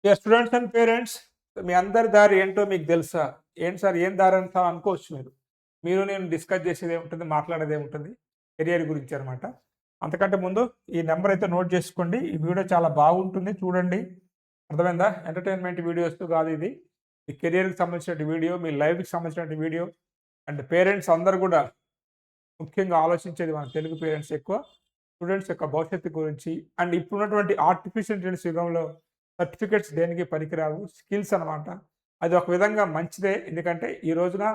Students and parents, మీ అందరి దారి ఏంటో మీకు తెలుసా? ఏంటి సార్ ఏం దారి అంతా అనుకోవచ్చు మీరు. మీరు నేను డిస్కస్ చేసేదేముంటుంది, మాట్లాడేదేముంటుంది కెరియర్ గురించి అనమాట. అంతకంటే ముందు ఈ నంబర్ అయితే నోట్ చేసుకోండి. ఈ వీడియో చాలా బాగుంటుంది చూడండి. అర్థమైందా? ఎంటర్‌టైన్‌మెంట్ వీడియోస్ కాదు ఇది. మీ కెరియర్‌కి సంబంధించిన వీడియో, మీ లైఫ్‌కి సంబంధించిన వీడియో. అండ్ పేరెంట్స్ అందరూ కూడా ముఖ్యంగా ఆలోచించేది మన తెలుగు పేరెంట్స్ ఎక్కువ. స్టూడెంట్స్ యొక్క భవిష్యత్తు గురించి అండ్ ఇప్పుడున్నటువంటి ఆర్టిఫిషియల్ ఇంటెలిజెన్స్ యుగంలో సర్టిఫికేట్స్ దేనికి పనికిరావు. స్కిల్స్ అనమాట. అది ఒక విధంగా మంచిదే. ఎందుకంటే ఈ రోజున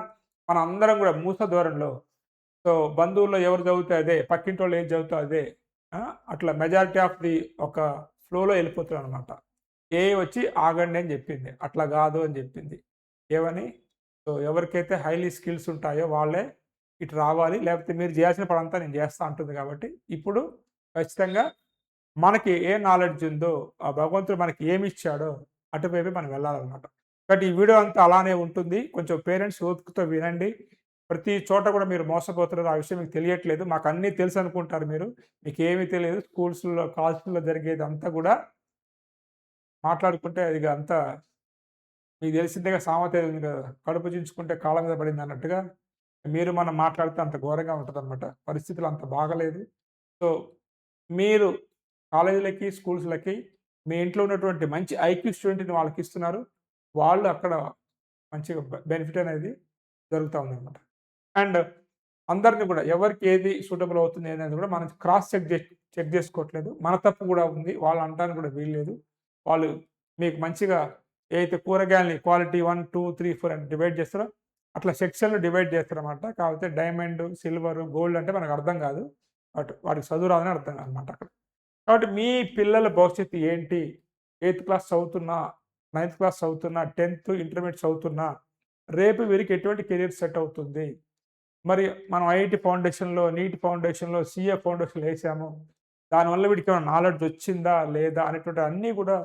మన అందరం కూడా మూస ధోరణిలో సో బంధువుల్లో ఎవరు చదివితే అదే, పక్కింటోళ్ళు ఏది చదివితే అదే. ఆ! అట్లా మెజారిటీ ఆఫ్ ది ఒక ఫ్లోలో వెళ్ళిపోతున్నారనమాట. ఏఐ వచ్చి ఆగండి అని చెప్పింది. అట్లా కాదు అని చెప్పింది. ఏమని? సో ఎవరికైతే హైలీ స్కిల్స్ ఉంటాయో వాళ్ళే ఇటు రావాలి. లేకపోతే మీరు చేయాల్సిన పనంతా నేను చేస్తా అంటుంది కాబట్టి, ఇప్పుడు ఖచ్చితంగా మనకి ఏ నాలెడ్జ్ ఉందో, ఆ భగవంతుడు మనకి ఏమిచ్చాడో అటువైపే మనం వెళ్ళాలనమాట. కాబట్టి ఈ వీడియో అంతా అలానే ఉంటుంది. కొంచెం పేరెంట్స్ ఓపికతో వినండి. ప్రతి చోట కూడా మీరు మోసపోతున్నారు. ఆ విషయం మీకు తెలియట్లేదు. మాకన్నీ తెలుసనుకుంటారు మీరు. మీకేమీ తెలియదు. స్కూల్స్‌లో, కాలేజీల్లో జరిగేదంతా కూడా మాట్లాడుకుంటే అది అంతా మీకు తెలిసిందేగా, సామెత ఉంది కదా! కడుపు చించుకుంటే కాళ్ళ మీద పడిందన్నట్టుగా మీరు మనం మాట్లాడితే అంత ఘోరంగా ఉంటదనమాట. పరిస్థితులు అంత బాగాలేదు. సో, మీరు కాలేజీలకి, స్కూల్స్‌లకి మీ ఇంట్లో ఉన్నటువంటి మంచి ఐక్యూ స్టూడెంట్‌ని వాళ్ళకిస్తున్నారు. వాళ్ళు అక్కడ మంచిగా బెనిఫిట్ అనేది జరుగుతా ఉందనమాట. అండ్ అందరిని కూడా ఎవరికి ఏది సూటబుల్ అవుతుంది అనేది కూడా మనం క్రాస్ చెక్ చేసుకోవట్లేదు. మన తప్పు కూడా ఉంది. వాళ్ళు అనటానికి కూడా వీల్లేదు. వాళ్ళు మీకు మంచిగా ఏదైతే కూరగాయలని క్వాలిటీ 1, 2, 3, 4 అని డివైడ్ చేస్తారో అట్లా సెక్షన్‌లు డివైడ్ చేస్తారనమాట. కాకపోతే డైమండ్, సిల్వర్, గోల్డ్ అంటే మనకు అర్థం కాదు. బట్ వాడికి చదువు రాదని అర్థం కాదనమాట అక్కడ. కాబట్టి మీ పిల్లల భవిష్యత్తు ఏంటి? ఎయిత్ క్లాస్ చదువుతున్నా, నైన్త్ క్లాస్ చదువుతున్నా, 10థ్ ఇంటర్మీడియేట్ చదువుతున్నా, రేపు వీరికి ఎటువంటి కెరియర్ సెట్ అవుతుంది? మరి మనం ఐఐటీ ఫౌండేషన్‌లో, నీట్ ఫౌండేషన్‌లో, సీఏ ఫౌండేషన్‌లో ఏసాము. దానివల్ల వీడికేమైనా నాలెడ్జ్ వచ్చిందా? లేదా? అనేటువంటి అన్నీ కూడా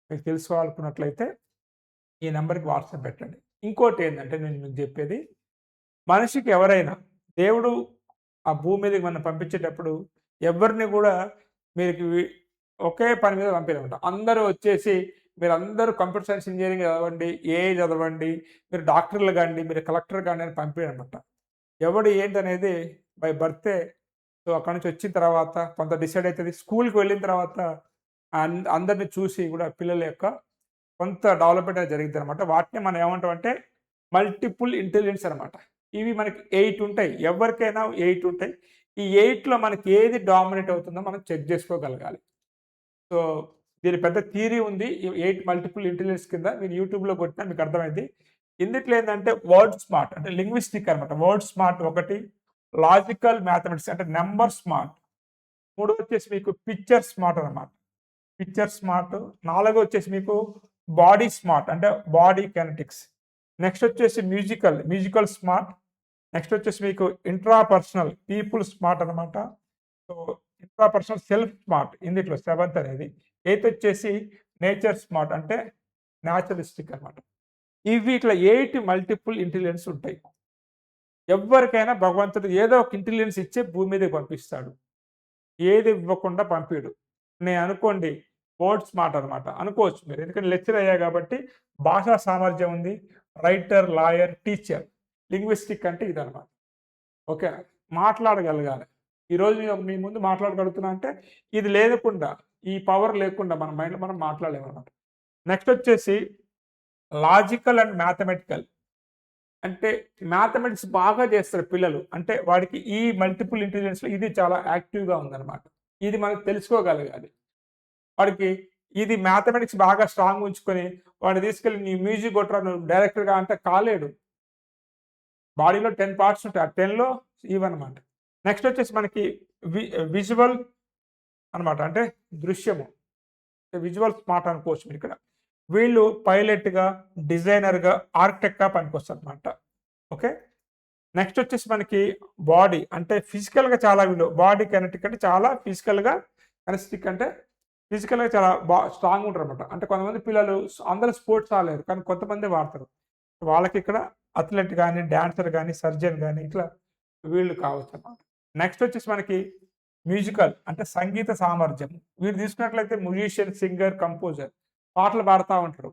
మీకు తెలుసుకోవాలనుకున్నట్లయితే ఈ నంబర్‌కి వాట్సాప్ పెట్టండి. ఇంకోటేందంటే నేను మీకు జెప్పేది, మనిషికి ఎవరైనా దేవుడు ఆ భూమి మీదకి మనల్ని పంపించేటప్పుడు ఎవ్వరిని గూడా మీరికి ఒకే పని మీద పంపియడనమాట. అందరూ వచ్చేసి మీరందరూ కంప్యూటర్ సైన్స్ ఇంజినీరింగ్ చదవండి, ఏఐ చదవండి, మీరు డాక్టర్‌లు గాండి, మీరు కలెక్టర్ గాండి అని పంపియడనమాట. ఎవడు ఏంటనేది బై బర్తే సో, అక్కడి నుంచి వచ్చిన తర్వాత కొంత డిసైడ్ అయితది. స్కూల్‌కి వెళ్ళిన తర్వాత అందరిని చూసి గూడా పిల్లల యొక్క కొంత డెవలప్‌మెంట్ అనేది జరిగిద్దనమాట. వాటిని మనం ఏమంటామంటే మల్టిపుల్ ఇంటెలిజెన్స్ అనమాట. ఇవి మనకి 8 ఉంటాయి. ఎవరికైనా 8 ఉంటాయి. ఈ 8లో మనకి ఏది డామినేట్ అవుతుందో మనం చెక్ జేసుకోగలగాలి. సో, దీని పెద్ద థియరీ ఉంది. ఈ 8 మల్టిపుల్ ఇంటెలిజెన్స్ కింద మీరు యూట్యూబ్‌లో కొట్టినా మీకు అర్థమైద్ది. ఇందిట్లో ఏందంటే వర్డ్ స్మార్ట్ అంటే లింగ్విస్టిక్ అనమాట. వర్డ్ స్మార్ట్ ఒకటి, లాజికల్ మ్యాథమెటిక్స్ అంటే నంబర్ స్మార్ట్. మూడోదొచ్చేసి మీకు పిక్చర్ స్మార్ట్ అనమాట. Picture smart. నాలుగోదొచ్చేసి మీకు బాడీ స్మార్ట్ అంటే బాడీ కెనెటిక్స్. నెక్స్ట్ వచ్చేసి మ్యూజికల్ స్మార్ట్. నెక్స్ట్ వచ్చేసి మీకు ఇంట్రాపర్సనల్ పీపుల్ స్మార్ట్ అనమాట. సో, ఇంట్రాపర్సనల్ సెల్ఫ్ స్మార్ట్ ఇందిట్లో సెవెంత్ అనేది. ఎయిత్ వచ్చేసి నేచర్ స్మార్ట్ అంటే న్యాచురలిస్టిక్ అనమాట. ఇవి ఇట్లా 8 మల్టిపుల్ ఇంటెలిజెన్స్ ఉంటాయి. ఎవ్వరికైనా భగవంతుడు ఏదో ఒక ఇంటెలిజెన్స్ ఇచ్చే భూమి మీదకి పంపిస్తాడు. ఏది ఇవ్వకుండా పంపియడు. నేననుకోండి వర్డ్ స్మార్ట్ అనమాట. అనుకోవచ్చు మీరు. ఎందుకంటే లెక్చర్ అయ్యా కాబట్టి భాషా సామర్థ్యం ఉంది. Writer, lawyer, teacher. లింగ్విస్టిక్ అంటే ఇదనమాట. ఓకేనా? మాట్లాడగలగాలి. ఈరోజు నేను మీ ముందు మాట్లాడగలుగుతున్నా అంటే ఇది లేకుండా, ఈ పవర్ లేకుండా మన మైండ్‌లో మనం మాట్లాడలేమనమాట. నెక్స్ట్ వచ్చేసి లాజికల్ అండ్ మ్యాథమెటికల్. అంటే మ్యాథమెటిక్స్ బాగా చేస్తారు పిల్లలు. అంటే వాడికి ఈ మల్టిపుల్ ఇంటెలిజెన్స్‌లో ఇది చాలా యాక్టివ్‌గా ఉందనమాట. ఇది మనకు తెలుసుకోగలగాలి. వాడికి ఇది మ్యాథమెటిక్స్ బాగా స్ట్రాంగ్ ఉంచుకొని వాడిని తీసుకెళ్ళి నీ మ్యూజిక్ కొట్టరా నువ్వు డైరెక్టర్‌గా అంటే కాలేడు. బాడీలో 10 పార్ట్స్ ఉంటాయి. ఆ 10లో ఇవన్నమాట. నెక్స్ట్ వచ్చేసి మనకి వి విజువల్ అనమాట. అంటే దృశ్యము. విజువల్ స్మార్ట్ అనుకోవచ్చు మీరిక్కడ. వీళ్ళు పైలట్‌గా, డిజైనర్‌గా, ఆర్కిటెక్ట్‌గా పనికొస్తారనమాట. ఓకే. నెక్స్ట్ వచ్చేసి మనకి బాడీ అంటే ఫిజికల్‌గా చాలా వీళ్ళు బాడీ కైనెటిక్ అంటే చాలా ఫిజికల్‌గా కైనెస్టిక్ అంటే ఫిజికల్‌గా చాలా స్ట్రాంగ్‌గా ఉంటారనమాట. అంటే కొంతమంది పిల్లలు అందరూ స్పోర్ట్స్ ఆడలేరు. కానీ కొంతమందే వాడతారు. వాళ్ళకిక్కడ అథ్లెట్ గాని, డాన్సర్ గాని, సర్జన్ గాని ఇట్లా వీళ్ళు కావచ్చనమాట. నెక్స్ట్ వచ్చేసి మనకి మ్యూజికల్ అంటే సంగీత సామర్థ్యం. వీరు తీసుకున్నట్లయితే మ్యూజిషియన్, సింగర్, కంపోజర్. పాటలు పాడుతా ఉంటారు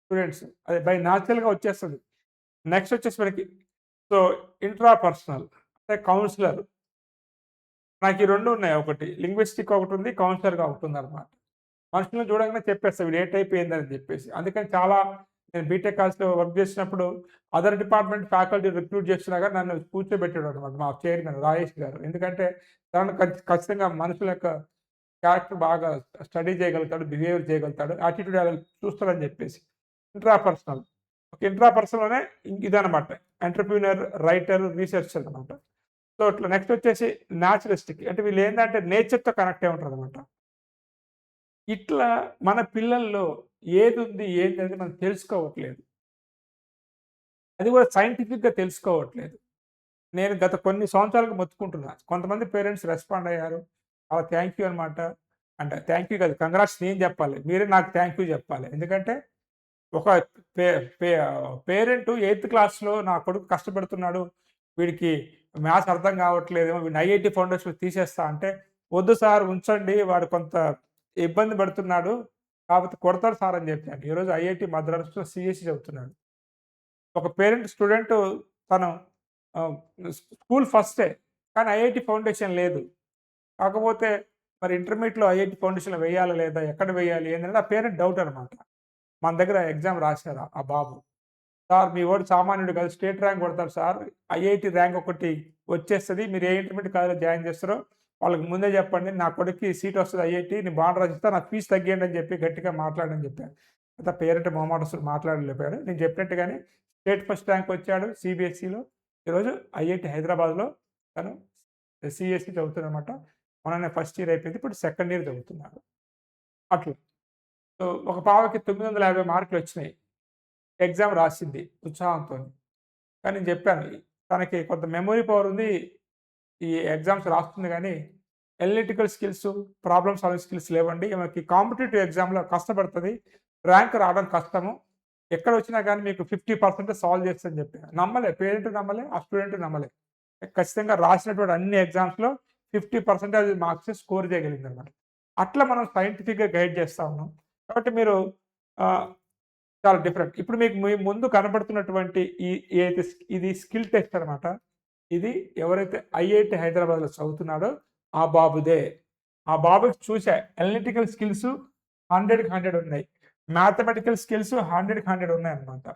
స్టూడెంట్స్. అది బై న్యాచురల్‌గా వచ్చేస్తది. నెక్స్ట్ వచ్చేసి మనకి సో, ఇంట్రా పర్సనల్ అంటే కౌన్సిలర్. నాకు ఈ 2 ఉన్నాయి. ఒకటి లింగ్విస్టిక్ ఒకటుంది. కౌన్సిలర్‌గా ఒకటుందనమాట. మనుషుల్ని చూడంగానే చెప్పేస్తా వీడు ఏ టైప్ ఏందని చెప్పేసి. అందుకని చాలా నేను బీటెక్ కాలేజ్‌లో వర్క్ చేసినప్పుడు అదర్ డిపార్ట్మెంట్ ఫ్యాకల్టీ రిక్రూట్ చేస్తున్నా గాని నన్ను కూర్చోబెట్టాడనమాట మా చైర్మన్ రాజేష్ గారు. ఎందుకంటే తను ఖచ్చితంగా మనుషుల యొక్క క్యారెక్టర్ బాగా స్టడీ చేయగలుగుతాడు, బిహేవియర్ చేయగలుగుతాడు, యాటిట్యూడ్ ఎలా చూస్తాడని చెప్పేసి. Intra personal. ఒక ఇంట్రా పర్సనల్‌లోనే ఇదనమాట. ఎంటర్‌ప్రెన్యూర్, రైటర్, రీసెర్చర్ అనమాట. సో, ఇట్లా నెక్స్ట్ వచ్చేసి న్యాచురలిస్టిక్. అంటే వీళ్ళేందంటే నేచర్‌తో కనెక్ట్ అయి ఉంటారనమాట. ఇట్లా మన పిల్లల్లో ఏదుంది, ఏందనేది మనం తెలుసుకోవట్లేదు. అది కూడా సైంటిఫిక్‌గా తెలుసుకోవట్లేదు. నేను గత కొన్ని సంవత్సరాలుగా మొత్తుకుంటున్నా. కొంతమంది పేరెంట్స్ రెస్పాండ్ అయ్యారు. చాలా థాంక్ యూ అనమాట. అంటే థాంక్ యూ కాదు, కంగ్రాట్స్ నేను చెప్పాలి. మీరే నాకు థాంక్ యూ చెప్పాలి. ఎందుకంటే ఒక పే పే పేరెంట్ ఎయిత్ క్లాస్‌లో నా కొడుకు కష్టపడుతున్నాడు. వీడికి మ్యాథ్స్ అర్థం కావట్లేదేమో, వీడిని ఐఐటీ ఫౌండేషన్‌లో తీసేస్తా అంటే, వద్దు సార్ ఉంచండి. వాడు కొంత ఇబ్బంది పడుతున్నాడు. కాకపోతే కొడతారు సార్ అని చెప్పాను. ఈరోజు ఐఐటీ మద్రాస్‌లో సీఎస్‌సి చదువుతున్నాడు. ఒక పేరెంట్ స్టూడెంట్ తను ఆహ్, స్కూల్ ఫస్టే. కానీ ఐఐటీ ఫౌండేషన్ లేదు. కాకపోతే మరి ఇంటర్మీడియేట్‌లో ఐఐటీ ఫౌండేషన్‌లో వేయాలా లేదా? ఎక్కడ వేయాలి? ఏంటంటే ఆ పేరెంట్ డౌట్ అనమాట. మన దగ్గర ఎగ్జామ్ రాసారు ఆ బాబు. సార్ మీ వోడు సామాన్యుడు కాదు. స్టేట్ ర్యాంక్ కొడతాడు సార్. ఐఐటీ ర్యాంక్ ఒకటి వచ్చేస్తది. మీరు ఏ ఇంటర్మీడియేట్ కాలేజ్‌లో జాయిన్ చేస్తారో వాళ్ళకి ముందే చెప్పండి. నా కొడుక్కి సీట్ వస్తది ఐఐటీ. నేను బాండ్ రాసిస్తా. నాకు ఫీజ్ తగ్గియండి అని చెప్పి గట్టిగా మాట్లాడని చెప్పాను. అయితే పేరెంట్ మొహమాటస్తుడు మాట్లాడలేకపోయాడు. నేను చెప్పినట్టుగానే స్టేట్ ఫస్ట్ ర్యాంక్ వచ్చాడు సీబీఎస్ఈలో. ఈరోజు ఐఐటీ హైదరాబాద్‌లో తను సీఎస్ఈ చదువుతున్నాడనమాట. మొన్ననే ఫస్ట్ ఇయర్ అయిపోయింది. ఇప్పుడు సెకండ్ ఇయర్ చదువుతున్నాడు. అట్లా. సో, ఒక పాపకి 950 మార్కులొచ్చినాయి. ఎగ్జామ్ రాసింది ఉత్సాహంతోని. కానీ నేను చెప్పాను, తనకి కొంత మెమరీ పవర్ ఉంది. ఈ ఎగ్జామ్స్ రాస్తుంది గానీ, analytical skills, problem solving skills లేవండి. ఈమెకి కాంపిటీటివ్ ఎగ్జామ్‌లో కష్టపడతది. ర్యాంక్ రావడం కష్టము. ఎక్కడొచ్చినా గానీ మీకు 50% సాల్వ్ చేస్తదని చెప్పా. నమ్మలే. పేరెంట్ నమ్మలే. ఆ స్టూడెంట్ నమ్మలే. ఖచ్చితంగా రాసినటువంటి అన్ని ఎగ్జామ్స్‌లో 50% మార్క్స్ స్కోర్ చేయగలిగిందనమాట. అట్లా మనం సైంటిఫిక్‌గా గైడ్ చేస్తా ఉన్నాం. కాబట్టి మీరు ఆహ్, చాలా డిఫరెంట్. ఇప్పుడు మీకు మీ ముందు కనపడుతున్నటువంటి ఏదైతే ఇది స్కిల్ టెస్ట్ అనమాట. ఇది ఎవరైతే ఐఐటీ హైదరాబాద్‌లో చదువుతున్నాడో ఆ బాబుదే. ఆ బాబుకి చూసా అనలిటికల్ స్కిల్స్ 100కి 100 ఉన్నాయి. మ్యాథమెటికల్ స్కిల్స్ 100కి 100 ఉన్నాయన్నమాట.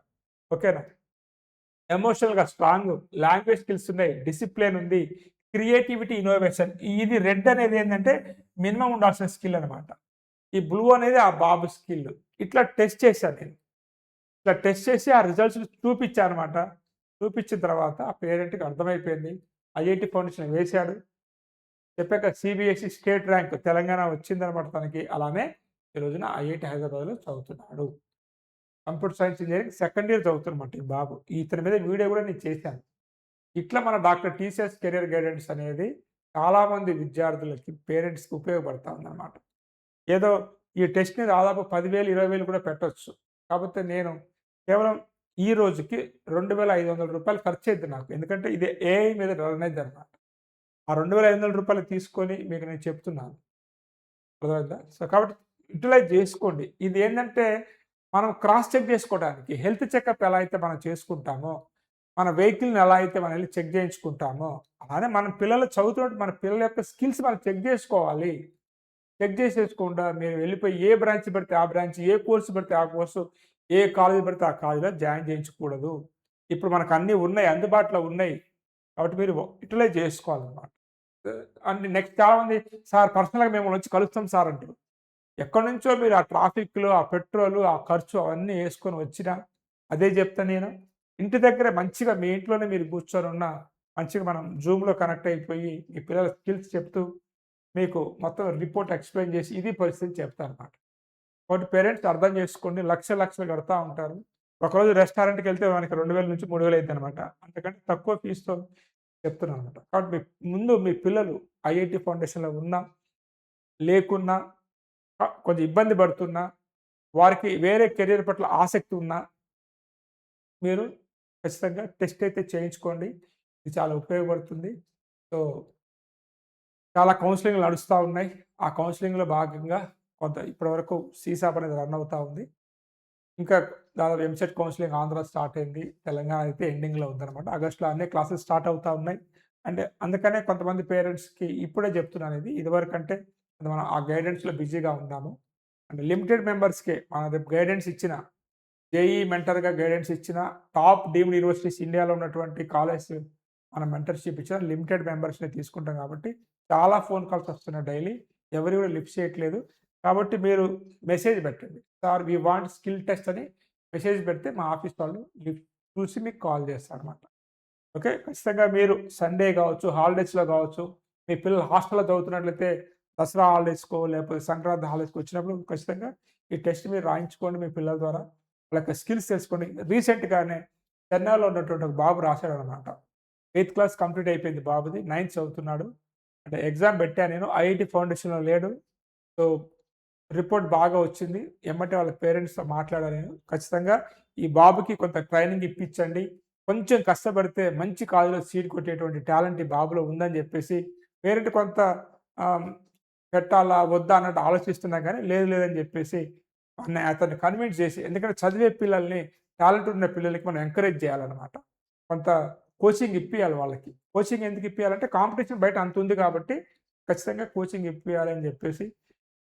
ఓకేనా? ఎమోషనల్‌గా స్ట్రాంగ్, లాంగ్వేజ్ స్కిల్స్ ఉన్నాయి, డిసిప్లిన్ ఉంది, క్రియేటివిటీ, ఇన్నోవేషన్. ఇది రెడ్ అనేది ఏందంటే మినిమమ్ ఉండాల్సిన స్కిల్ అనమాట. ఈ బ్లూ అనేది ఆ బాబు స్కిల్. ఇట్లా టెస్ట్ చేశాను నేను. ఇట్లా టెస్ట్ చేసి ఆ రిజల్ట్స్ చూపిచ్చా అనమాట. చూపిచ్చిన తర్వాత ఆ పేరెంట్‌కి అర్థమైపోయింది. ఐఐటీ ఫౌండేషన్ వేశాడు. చెప్పాక సీబీఎస్‌ఈ స్టేట్ ర్యాంక్ తెలంగాణ వచ్చిందనమాట తనకి. అలానే ఈ రోజున ఐఐటీ హైదరాబాద్‌లో చదువుతున్నాడు. Computer science engineering second year చదువుతున్నమాట ఈ బాబు. ఇతని మీద వీడియో గూడా నేను చేశాను. ఇట్లా మన డాక్టర్ టీసీఎస్ కెరియర్ గైడెన్స్ అనేది చాలామంది విద్యార్థులకి, పేరెంట్స్‌కి ఉపయోగపడతా ఉందనమాట. ఏదో ఈ టెస్ట్‌ని దాదాపు 10,000, 20,000 కూడా పెట్టొచ్చు. కాపోతే నేను కేవలం ఈ రోజుకి రూ. 2,500 ఖర్చయిద్ది నాకు. ఎందుకంటే ఇది ఏఐ మీద రన్ అయిద్దనమాట. ఆ రూ. 2,500 తీసుకొని మీకు నేను చెప్తున్నాను. అర్థమైందా? సో, కాబట్టి యుటిలైజ్ జేసుకోండి. ఇదేంటంటే మనం క్రాస్ చెక్ జేసుకోవడానికి హెల్త్ చెకప్ ఎలా అయితే మనం చేసుకుంటామో, మన వెహికల్‌ని ఎలా అయితే మనం ఎళ్లి చెక్ జేయించుకుంటామో, అలానే మన పిల్లలు చదువుతున్నప్పుడు మన పిల్లల యొక్క స్కిల్స్ మనం చెక్ జేసుకోవాలి. చెక్ చేసేసుకోకుండా మీరు వెళ్ళిపోయి ఏ బ్రాంచ్ పడితే ఆ బ్రాంచ్, ఏ కోర్స్ పడితే ఆ కోర్సు, ఏ కాలేజ్ పడితే ఆ కాలేజ్‌లో జాయిన్ చేయించకూడదు. ఇప్పుడు మనకు అన్నీ ఉన్నాయి. అందుబాటులో ఉన్నాయి. కాబట్టి మీరు యుటిలైజ్ చేసుకోవాలన్నమాట. అండ్ నెక్స్ట్ చాలామంది సార్ పర్సనల్‌గా మిమ్మల్ని వచ్చి కలుస్తాం సార్ అంటారు. ఎక్కడి నుంచో మీరు ఆ ట్రాఫిక్‌లో, ఆ పెట్రోలు, ఆ ఖర్చు అవన్నీ యేసుకొని వచ్చినా అదే చెప్తా నేను. ఇంటి దగ్గరే మంచిగా మీ ఇంట్లోనే మీరు కూర్చొనున్నా మంచిగా మనం జూమ్‌లో కనెక్ట్ అయిపోయి మీ పిల్లల స్కిల్స్ చెప్తూ మీకు మొత్తం రిపోర్ట్ ఎక్స్‌ప్లెయిన్ చేసి ఇది పరిస్థితి చెప్తానన్నమాట. కాబట్టి పేరెంట్స్ అర్థం చేసుకోండి. లక్షలు, లక్షలు కడతా ఉంటారు. ఒకరోజు రెస్టారెంట్‌కెళ్తే మనకి 2,000-3,000 అయిద్దనమాట. అంతకంటే తక్కువ ఫీస్‌తో చెప్తున్నానన్నమాట. కాబట్టి ముందు మీ పిల్లలు ఐఐటీ ఫౌండేషన్‌లో ఉన్నా, లేకున్నా, కొంచెం ఇబ్బంది పడుతున్నా, వారికి వేరే కెరియర్ పట్ల ఆసక్తి ఉన్నా, మీరు ఖచ్చితంగా టెస్ట్ అయితే చేయించుకోండి. ఇది చాలా ఉపయోగపడుతుంది. సో, చాలా కౌన్సెలింగ్‌లు నడుస్తా ఉన్నాయి. ఆ కౌన్సెలింగ్‌లో భాగంగా కొంత ఇప్పటివరకు సీసాప్ అనేది రన్ అవుతా ఉంది. ఇంకా దాదాపు ఎంసెట్ కౌన్సిలింగ్ ఆంధ్ర స్టార్ట్ అయింది. తెలంగాణ అయితే ఎండింగ్‌లో ఉందనమాట. ఆగస్ట్‌లో అన్ని క్లాసెస్ స్టార్ట్ అవుతా ఉన్నాయి. అంటే అందుకనే కొంతమంది పేరెంట్స్‌కి ఇప్పుడే చెప్తున్నాను ఇది. ఇదివరకంటే మనం ఆ గైడెన్స్‌లో బిజీగా ఉన్నాము. అంటే లిమిటెడ్ మెంబర్స్‌కే మనం రేపు గైడెన్స్ ఇచ్చిన జేఈఈ మెంటర్‌గా గైడెన్స్ ఇచ్చిన టాప్ డీమ్డ్ యూనివర్సిటీస్ ఇండియాలో ఉన్నటువంటి కాలేజ్ మనం మెంటర్‌షిప్ ఇచ్చిన లిమిటెడ్ మెంబర్స్‌ని తీసుకుంటాం కాబట్టి చాలా ఫోన్ కాల్స్ వస్తున్నాయి డైలీ. ఎవరు కూడా లిఫ్ట్ చేయట్లేదు. కాబట్టి మీరు మెసేజ్ పెట్టండి. Sir we want skill test అని మెసేజ్ పెడితే మా ఆఫీస్ వాళ్ళు లిఫ్ట్ చూసి మీకు కాల్ చేస్తారనమాట. ఓకే. ఖచ్చితంగా మీరు సండే గావచ్చు, హాలిడేస్‌లో గావచ్చు, మీ పిల్లలు హాస్టల్‌లో చదువుతున్నట్లయితే దసరా హాలిడేస్‌కో, లేకపోతే సంక్రాంతి హాలిడేస్‌కో వచ్చినప్పుడు ఖచ్చితంగా ఈ టెస్ట్ మీరు రాయించుకోండి మీ పిల్లల ద్వారా. వాళ్ళ యొక్క స్కిల్స్ తెలుసుకోండి. రీసెంట్‌గానే చెన్నైలో ఉన్నటువంటి ఒక బాబు రాసాడనమాట. 8థ్ క్లాస్ కంప్లీట్ అయిపోయింది బాబుది. 9థ్ చదువుతున్నాడు. అంటే ఎగ్జామ్ పెట్టా నేను. ఐఐటీ ఫౌండేషన్‌లో లేడు. సో రిపోర్ట్ బాగా వచ్చింది. ఎమ్మటే వాళ్ళ పేరెంట్స్‌తో మాట్లాడా నేను. ఖచ్చితంగా ఈ బాబుకి కొంత ట్రైనింగ్ ఇప్పించండి. కొంచెం కష్టపడితే మంచి కాలేజ్‌లో సీట్ కొట్టేటువంటి టాలెంట్ ఈ బాబులో ఉందని జెప్పేసి పేరెంట్ కొంత ఆహ్, పెట్టాలా? వద్దా? అన్నట్టు ఆలోచిస్తున్నా గానీ లేదు లేదని జెప్పేసి అతన్ని కన్విన్స్ జేసి ఎందుకంటే చదివే పిల్లల్ని టాలెంట్ ఉన్న పిల్లలకి మనం ఎంకరేజ్ జేయాలనమాట. కొంత కోచింగ్ ఇప్పియాలి వాళ్ళకి. కోచింగ్ ఎందుకు ఇప్పియాలంటే కాంపిటీషన్ బయట అంత ఉంది కాబట్టి ఖచ్చితంగా కోచింగ్ ఇప్పియాలి అని జెప్పేసి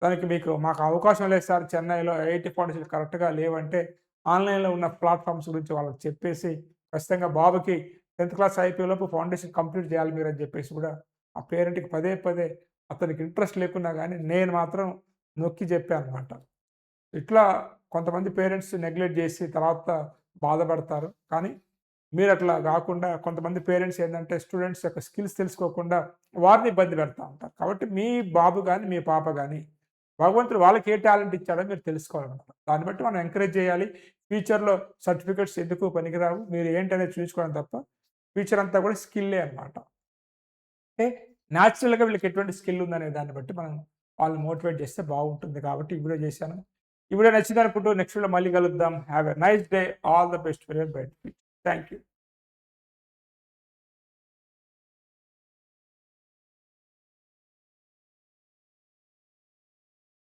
దానికి మాకు అవకాశం లేదు సార్ చెన్నైలో ఐఐటీ ఫౌండేషన్ కరెక్ట్‌గా లేవంటే, ఆన్‌లైన్‌లో ఉన్న ప్లాట్‌ఫార్మ్స్ గురించి వాళ్ళకి చెప్పేసి, ఖచ్చితంగా బాబుకి 10థ్ క్లాస్ అయిపోయేలోపు ఫౌండేషన్ కంప్లీట్ చేయాలి మీరని చెప్పేసి కూడా, ఆ పేరెంట్‌కి పదే పదే అతనికి ఇంట్రెస్ట్ లేకున్నా గానీ, నేను మాత్రం నొక్కి చెప్పాననమాట. ఇట్లా కొంతమంది పేరెంట్స్ నెగ్లెక్ట్ చేసి తర్వాత బాధపడతారు. కానీ మీరట్లా గాకుండా కొంతమంది పేరెంట్స్ ఏందంటే స్టూడెంట్స్ యొక్క స్కిల్స్ తెలుసుకోకుండా వారిని ఇబ్బంది పెడతా ఉంటారు. కాబట్టి మీ బాబు గాని, మీ పాప గాని భగవంతుడు వాళ్ళకి ఏ టాలెంట్ ఇచ్చాడో మీరు తెలుసుకోవాలనమాట. దాన్ని బట్టి మనం ఎంకరేజ్ చేయాలి. ఫ్యూచర్‌లో సర్టిఫికేట్స్ ఎందుకు పనికిరావు. మీరు ఏంటనేది చూసుకోవడం తప్ప ఫ్యూచర్ అంతా కూడా స్కిల్లే అనమాట. అంటే నేచురల్‌గా వీళ్ళకి ఎటువంటి స్కిల్ ఉందనే దాన్ని బట్టి మనం వాళ్ళని మోటివేట్ చేస్తే బాగుంటుంది కాబట్టి ఈ వీడియో చేశాను. ఈ వీడియో నచ్చిందనుకుంటూ నెక్స్ట్ వీడియోలో మళ్ళీ కలుద్దాం. Have a nice day. All the best for your better future. Thank you.